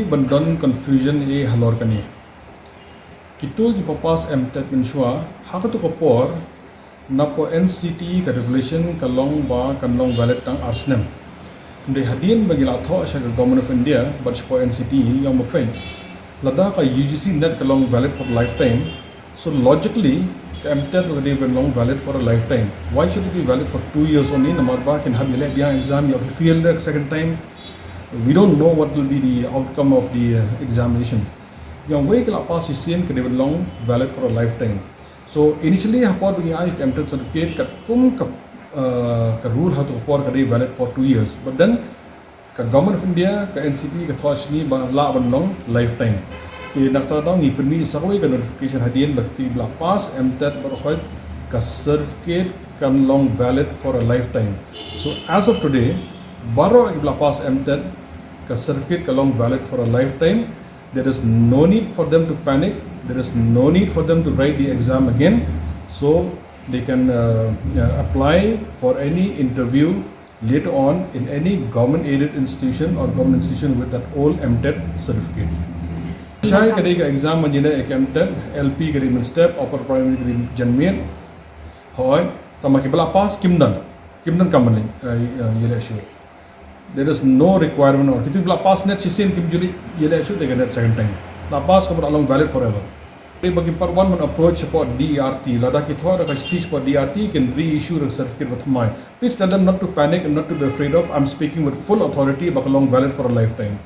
bandon confusion e halor kani. Kitu ki papas Mtet mensua hakatu kapor na po NCT ka regulation kalong ba kanlong valid tang arsnem. Ndai hadin bagi latho asya government of India but po NCT yang mapen. Lada ka UGC net kalong valid for lifetime. So logically Mtet will be long valid for a lifetime. Why should it be valid for 2 years only? Namarba can have the Biang exam, you have to fail the second time. We don't know what will be the outcome of the examination. Yang way kala pass CCN can be long valid for a lifetime. So initially hapor bagi ai Mtet certificate kat kum ka rule how to hapor ka valid for 2 years. But then ka government of India ka NCP ka thos ni ba la ban long lifetime. Nak tahu ni permi sakoi ka notification hadian bakti bla pass Mtet berkhoi ka certificate kan long valid for a lifetime. So as of today baro bla pass Mtet ka certificate ka long valid for a lifetime. There is no need for them to panic. There is no need for them to write the exam again. So they can apply for any interview later on in any government aided institution or government institution with that old Mtet certificate. Shai kadai ka exam manjina ek Mtet LP kadai min step upper primary kadai janmian hoy tamaki bala pass kimdan kamalin yele issue. There is no requirement or kitu bala pass net sisin kim juli yele issue they get that second time la pass kamar along valid forever. Bagi part 1 man approach support DRT lada ki thora ka stage for DRT can reissue the certificate with my. Please tell them not to panic and not to be afraid of. I'm speaking with full authority about long valid for a lifetime.